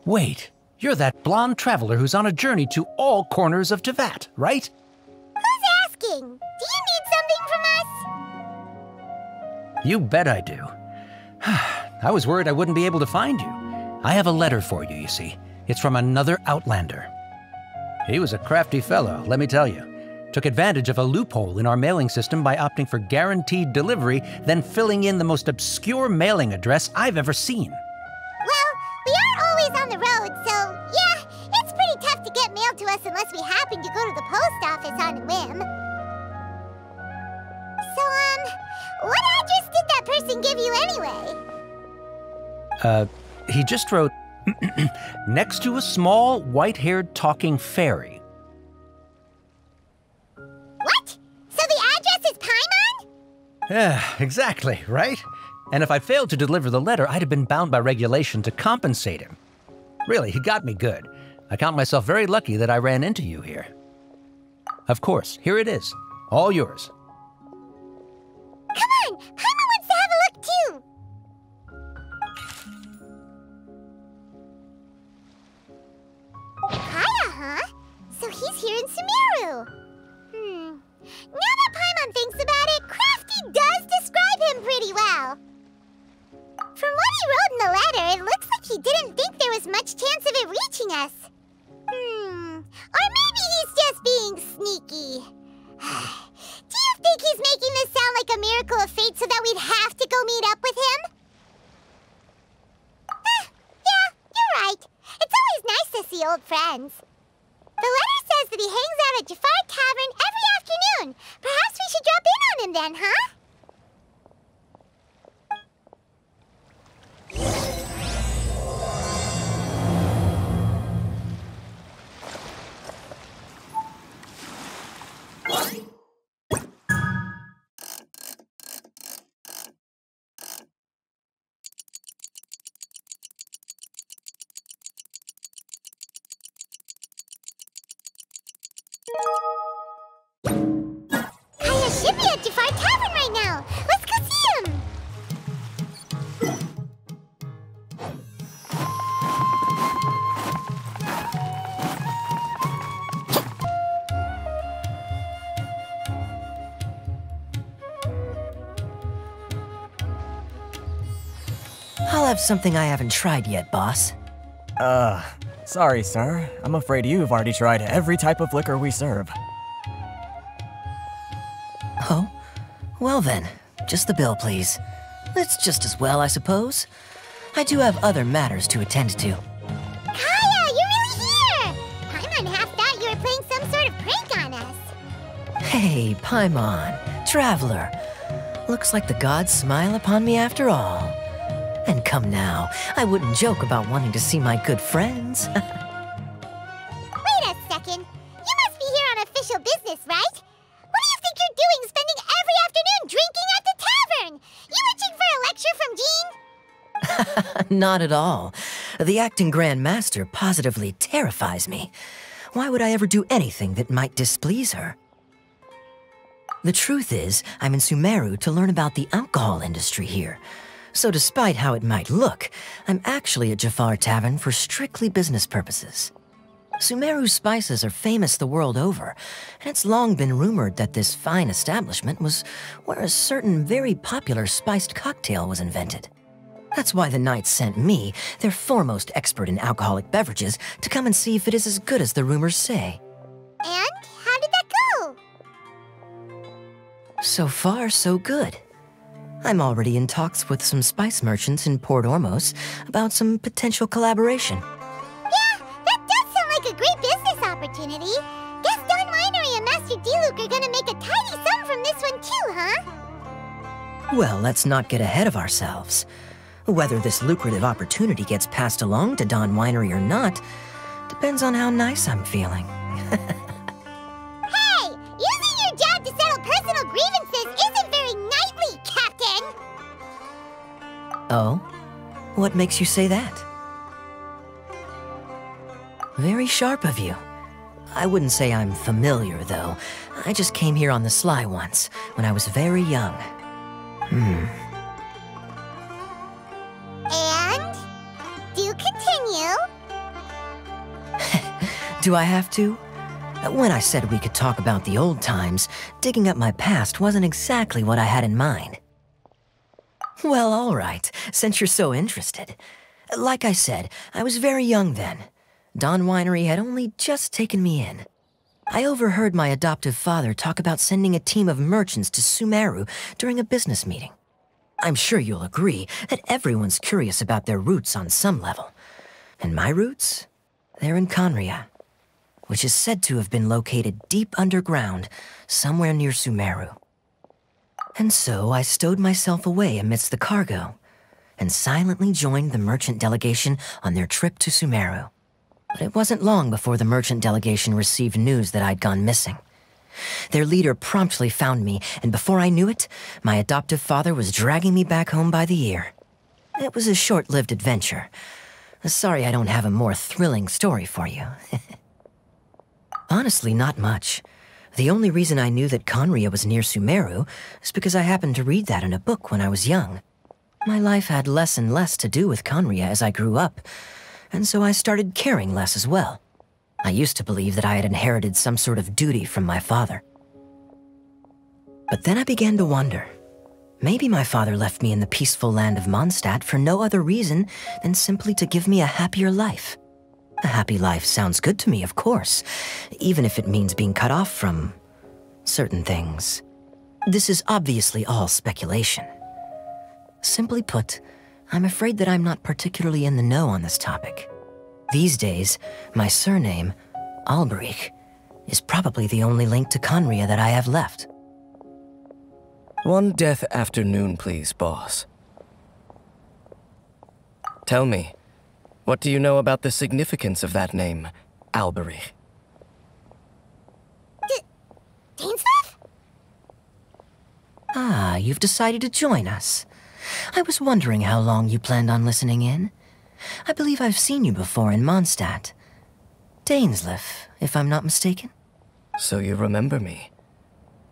Wait, you're that blonde traveler who's on a journey to all corners of Teyvat, right? Who's asking? Do you need something from us? You bet I do. I was worried I wouldn't be able to find you. I have a letter for you, you see. It's from another Outlander. He was a crafty fellow, let me tell you. Took advantage of a loophole in our mailing system by opting for guaranteed delivery, then filling in the most obscure mailing address I've ever seen. Well, we aren't always on the road, so yeah, it's pretty tough to get mail to us unless we happen to go to the post office on a whim. So, what address did that person give you anyway? He just wrote, next to a small, white-haired talking fairy. What? So the address is Paimon? Yeah, exactly, right? And if I failed to deliver the letter, I'd have been bound by regulation to compensate him. Really, he got me good. I count myself very lucky that I ran into you here. Of course, here it is. All yours. Come on! Paimon wants to have a look too! Kaeya, huh? So he's here in Sumeru. Now that Paimon thinks about it, Crafty does describe him pretty well. From what he wrote in the letter, it looks like he didn't think there was much chance of it reaching us. Or maybe he's just being sneaky. Do you think he's making this sound like a miracle of fate so that we'd have to go meet up with him? Yeah, you're right. It's always nice to see old friends. The letter says that he hangs out at Djafar Tavern every afternoon. Perhaps we should drop in on him then, huh? Kaeya should be at Djafar Tavern right now. Let's go see him. I'll have something I haven't tried yet, boss. Sorry, sir. I'm afraid you've already tried every type of liquor we serve. Oh? Well then, just the bill, please. It's just as well, I suppose. I do have other matters to attend to. Kaeya, you're really here! Paimon half thought you were playing some sort of prank on us. Hey, Paimon, traveler. Looks like the gods smile upon me after all. And come now, I wouldn't joke about wanting to see my good friends. Wait a second. You must be here on official business, right? What do you think you're doing spending every afternoon drinking at the tavern? You itching for a lecture from Jean? Not at all. The acting Grand Master positively terrifies me. Why would I ever do anything that might displease her? The truth is, I'm in Sumeru to learn about the alcohol industry here. So despite how it might look, I'm actually at Djafar Tavern for strictly business purposes. Sumeru's spices are famous the world over, and it's long been rumored that this fine establishment was where a certain very popular spiced cocktail was invented. That's why the Knights sent me, their foremost expert in alcoholic beverages, to come and see if it is as good as the rumors say. And how did that go? So far, so good. I'm already in talks with some spice merchants in Port Ormos about some potential collaboration. Yeah, that does sound like a great business opportunity. Guess Don Winery and Master D-Luke are gonna make a tidy sum from this one too, huh? Well, let's not get ahead of ourselves. Whether this lucrative opportunity gets passed along to Don Winery or not depends on how nice I'm feeling. Hey! Using your job to settle personal grievances isn't very knightly, Captain! Oh? What makes you say that? Very sharp of you. I wouldn't say I'm familiar, though. I just came here on the sly once, when I was very young. And? Do continue. Do I have to? When I said we could talk about the old times, digging up my past wasn't exactly what I had in mind. Well, all right, since you're so interested. Like I said, I was very young then. Dawn Winery had only just taken me in. I overheard my adoptive father talk about sending a team of merchants to Sumeru during a business meeting. I'm sure you'll agree that everyone's curious about their roots on some level. And my roots? They're in Khaenri'ah, which is said to have been located deep underground, somewhere near Sumeru. And so I stowed myself away amidst the cargo, and silently joined the merchant delegation on their trip to Sumeru. But it wasn't long before the merchant delegation received news that I'd gone missing. Their leader promptly found me, and before I knew it, my adoptive father was dragging me back home by the ear. It was a short-lived adventure. Sorry I don't have a more thrilling story for you. Honestly, not much. The only reason I knew that Khaenri'ah was near Sumeru is because I happened to read that in a book when I was young. My life had less and less to do with Khaenri'ah as I grew up, and so I started caring less as well. I used to believe that I had inherited some sort of duty from my father. But then I began to wonder. Maybe my father left me in the peaceful land of Mondstadt for no other reason than simply to give me a happier life. A happy life sounds good to me, of course, even if it means being cut off from certain things. This is obviously all speculation. Simply put, I'm afraid that I'm not particularly in the know on this topic. These days, my surname, Alberich, is probably the only link to Khaenri'ah that I have left. One death afternoon, please, boss. Tell me, what do you know about the significance of that name, Alberich? Dainsleif? Ah, you've decided to join us. I was wondering how long you planned on listening in. I believe I've seen you before in Mondstadt. Dainsleif, if I'm not mistaken. So you remember me.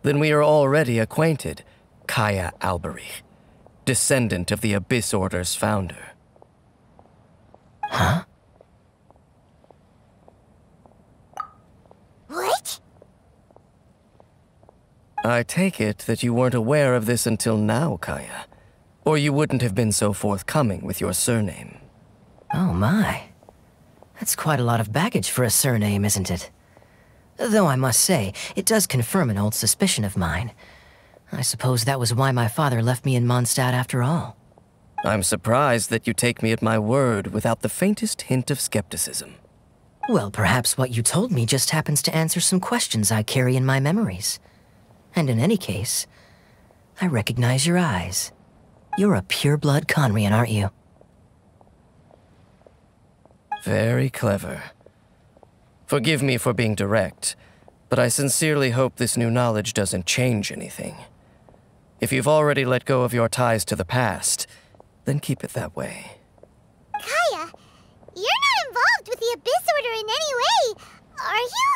Then we are already acquainted, Kaeya Alberich, descendant of the Abyss Order's founder. Huh? What? I take it that you weren't aware of this until now, Kaeya. Or you wouldn't have been so forthcoming with your surname. Oh my. That's quite a lot of baggage for a surname, isn't it? Though I must say, it does confirm an old suspicion of mine. I suppose that was why my father left me in Mondstadt after all. I'm surprised that you take me at my word without the faintest hint of skepticism. Well, perhaps what you told me just happens to answer some questions I carry in my memories. And in any case, I recognize your eyes. You're a pure-blood Khaenri'ah, aren't you? Very clever. Forgive me for being direct, but I sincerely hope this new knowledge doesn't change anything. If you've already let go of your ties to the past, then keep it that way. Kaeya, you're not involved with the Abyss Order in any way, are you?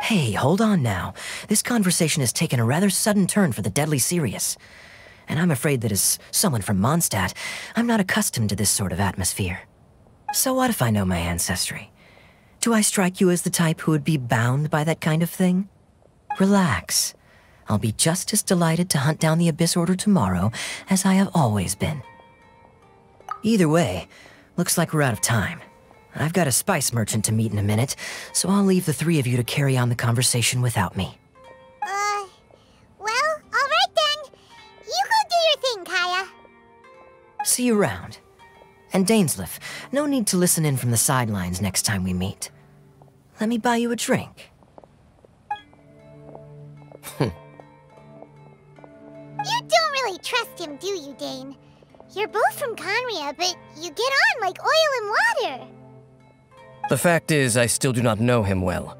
Hey, hold on now. This conversation has taken a rather sudden turn for the deadly serious. And I'm afraid that as someone from Mondstadt, I'm not accustomed to this sort of atmosphere. So what if I know my ancestry? Do I strike you as the type who would be bound by that kind of thing? Relax. I'll be just as delighted to hunt down the Abyss Order tomorrow as I have always been. Either way, looks like we're out of time. I've got a spice merchant to meet in a minute, so I'll leave the three of you to carry on the conversation without me. Well, alright then. You go do your thing, Kaeya. See you around. And Dainsleif, no need to listen in from the sidelines next time we meet. Let me buy you a drink. You don't really trust him, do you, Dane? You're both from Khaenri'ah, but you get on like oil and water. The fact is, I still do not know him well.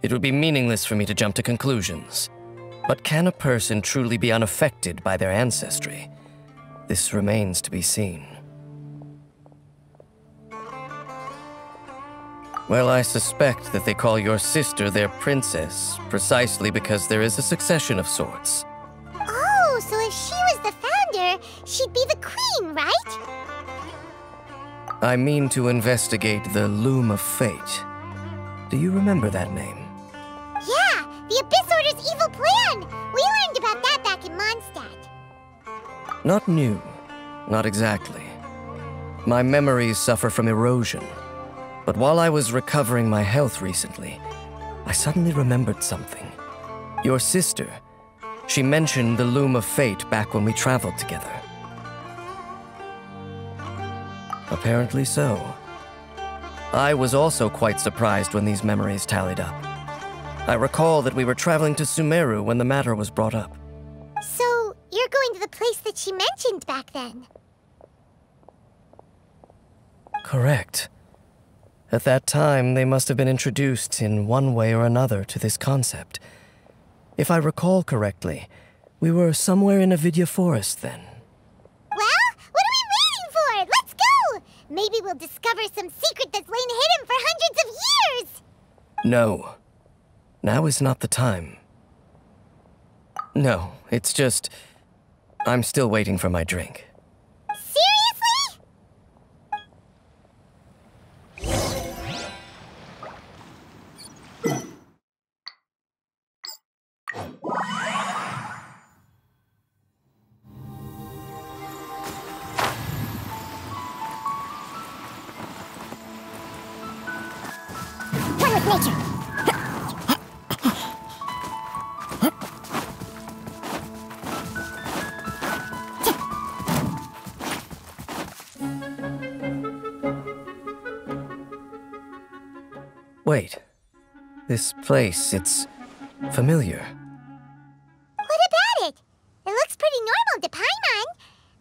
It would be meaningless for me to jump to conclusions. But can a person truly be unaffected by their ancestry? This remains to be seen. Well, I suspect that they call your sister their princess, precisely because there is a succession of sorts. Oh, so if she was the founder, she'd be the queen, right? I mean to investigate the Loom of Fate. Do you remember that name? Yeah, the Abyss Order's evil plan! We learned about that back in Mondstadt. Not new. Not exactly. My memories suffer from erosion. But while I was recovering my health recently, I suddenly remembered something. Your sister. She mentioned the Loom of Fate back when we traveled together. Apparently so. I was also quite surprised when these memories tallied up. I recall that we were traveling to Sumeru when the matter was brought up. So, you're going to the place that she mentioned back then? Correct. At that time, they must have been introduced in one way or another to this concept. If I recall correctly, we were somewhere in Avidya Forest then. Well, what are we waiting for? Let's go! Maybe we'll discover some secret that's lain hidden for hundreds of years! No. Now is not the time. No, it's just... I'm still waiting for my drink. Seriously? One with nature. Wait. This place, it's familiar. What about it? It looks pretty normal to Paimon.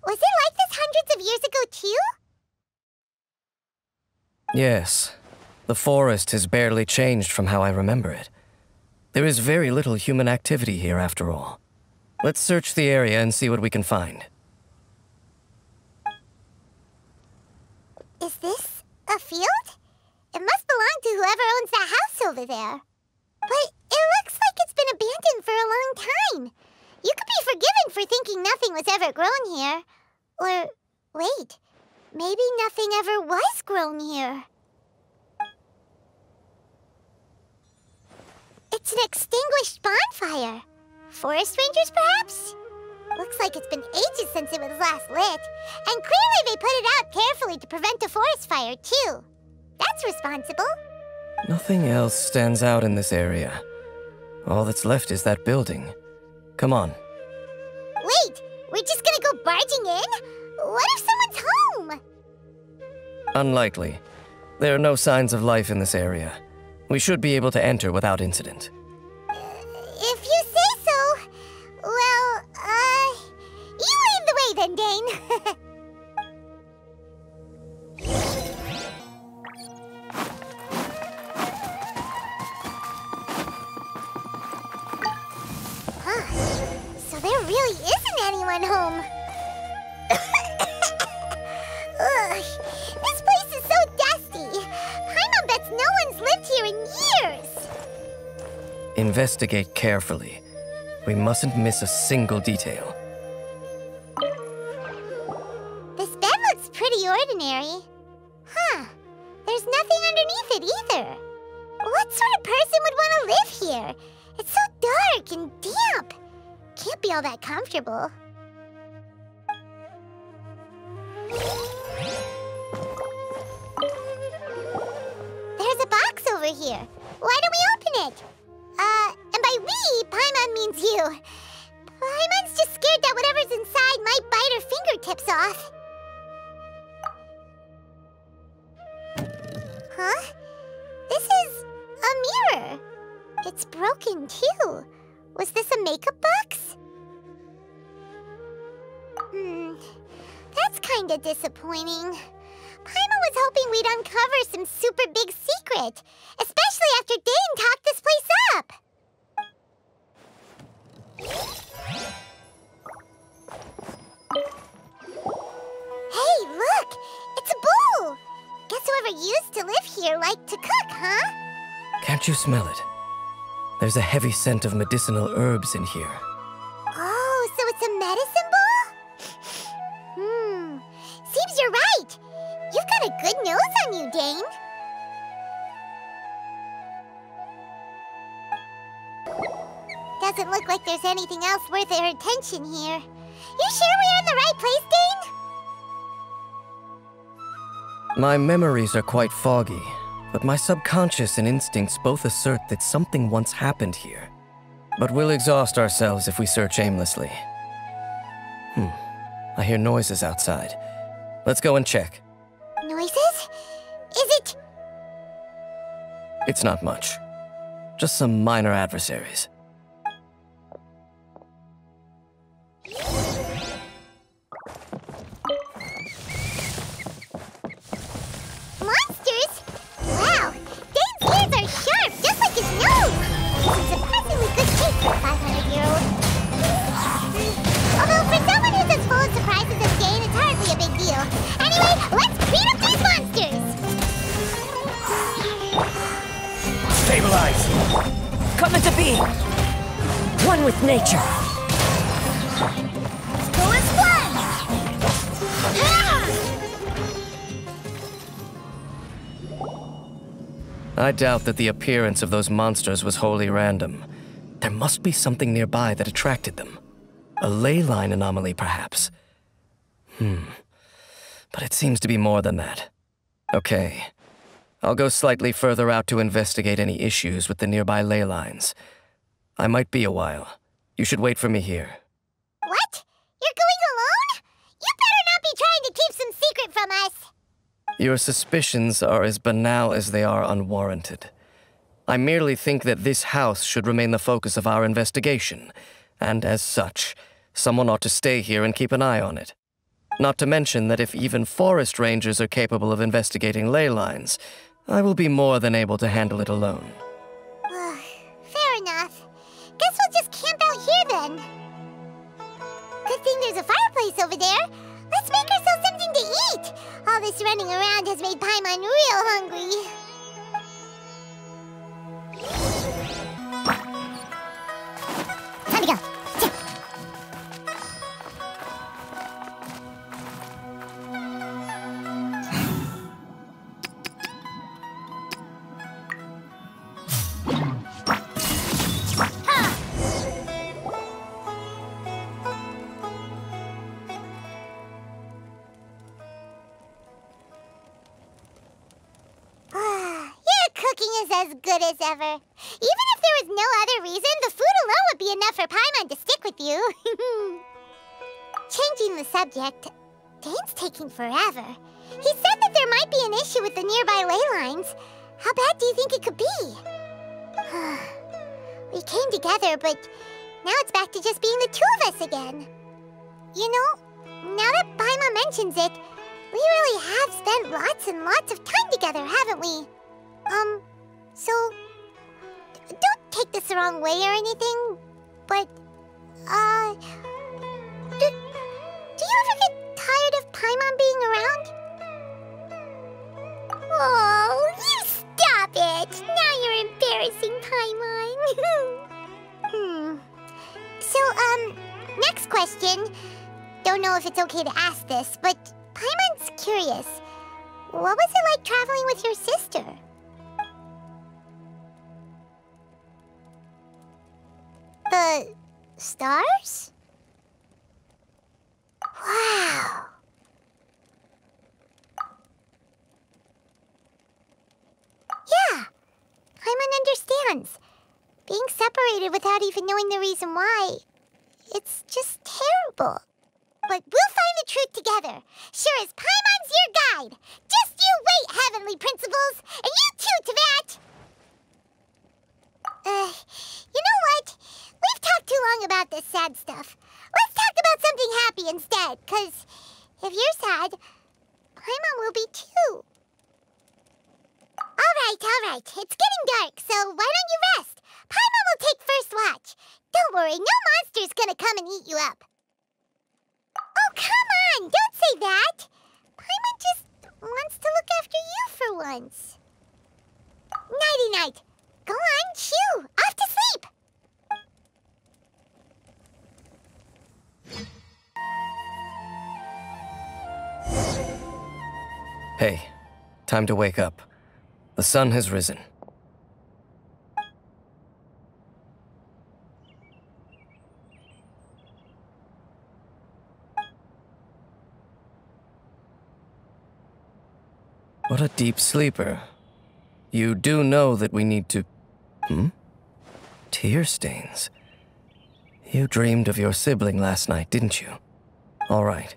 Was it like this hundreds of years ago, too? Yes. The forest has barely changed from how I remember it. There is very little human activity here after all. Let's search the area and see what we can find. Is this a field? It must belong to whoever owns that house over there. But it looks like it's been abandoned for a long time. You could be forgiven for thinking nothing was ever grown here. Or, wait, maybe nothing ever was grown here. It's an extinguished bonfire. Forest rangers, perhaps? Looks like it's been ages since it was last lit. And clearly they put it out carefully to prevent a forest fire, too. That's responsible. Nothing else stands out in this area. All that's left is that building. Come on. Wait, we're just gonna go barging in? What if someone's home? Unlikely. There are no signs of life in this area. We should be able to enter without incident. If you say so. Well, you lead the way then, Dane. So there really isn't anyone home. Ugh, this place is so dusty. Paimon bets no one's lived here in years. Investigate carefully. We mustn't miss a single detail. This bed looks pretty ordinary. Huh. There's nothing underneath it either. What sort of person would want to live here? It's so dark and damp. Can't be all that comfortable. There's a box over here. Why don't we open it? And by we, Paimon means you. Paimon's just scared that whatever's inside might bite her fingertips off. Huh? This is a mirror. It's broken, too. Was this a makeup box? That's kinda disappointing. Paimon was hoping we'd uncover some super big secret, especially after Dane talked this place up. Hey, look! It's a bowl! Guess whoever used to live here liked to cook, huh? Can't you smell it? There's a heavy scent of medicinal herbs in here. Oh, so it's a medicine bowl? Seems you're right. You've got a good nose on you, Dane. Doesn't look like there's anything else worth our attention here. You sure we're in the right place, Dane? My memories are quite foggy, but my subconscious and instincts both assert that something once happened here. But we'll exhaust ourselves if we search aimlessly. I hear noises outside. Let's go and check. Noises? Is it... It's not much. Just some minor adversaries. Monsters? Wow, Dane's ears are sharp, just like his nose! It's in surprisingly good shape for a 500-year-old. Although for someone who's as full of surprises as Dane, it's hardly a big deal. Anyway, let's beat up these monsters! Stabilize! Come into being! One with nature! Go and splash! I doubt that the appearance of those monsters was wholly random. There must be something nearby that attracted them. A ley line anomaly, perhaps. But it seems to be more than that. Okay. I'll go slightly further out to investigate any issues with the nearby ley lines. I might be a while. You should wait for me here. What? You're going alone? You better not be trying to keep some secret from us. Your suspicions are as banal as they are unwarranted. I merely think that this house should remain the focus of our investigation, and as such, someone ought to stay here and keep an eye on it. Not to mention that if even forest rangers are capable of investigating ley lines, I will be more than able to handle it alone. Fair enough. Guess we'll just camp out here then. Good thing there's a fireplace over there. Let's make ourselves something to eat. All this running around has made Paimon real hungry. Time to go. As good as ever. Even if there was no other reason, the food alone would be enough for Paimon to stick with you. Changing the subject, Dane's taking forever. He said that there might be an issue with the nearby ley lines. How bad do you think it could be? We came together, but now it's back to just being the two of us again. You know, now that Paimon mentions it, we really have spent lots and lots of time together, haven't we? So, don't take this the wrong way or anything, but, do you ever get tired of Paimon being around? Oh, you stop it! Now you're embarrassing Paimon. So, next question. Don't know if it's okay to ask this, but Paimon's curious. What was it like traveling with your sister? The stars? Wow. Yeah, Paimon understands. Being separated without even knowing the reason why, it's just terrible. But we'll find the truth together. Sure as Paimon's your guide. Just you wait, heavenly principles, and you too, Teyvat. You know what? We've talked too long about this sad stuff. Let's talk about something happy instead, because if you're sad, Paimon will be too. All right. It's getting dark, so why don't you rest? Paimon will take first watch. Don't worry, no monster's gonna come and eat you up. Oh, come on! Don't say that! Paimon just wants to look after you for once. Nighty-night. Go on, shoo! Off to sleep! Hey, time to wake up. The sun has risen. What a deep sleeper. You do know that we need to... Tear stains. You dreamed of your sibling last night, didn't you? All right.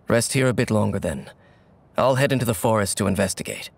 Rest here a bit longer then. I'll head into the forest to investigate.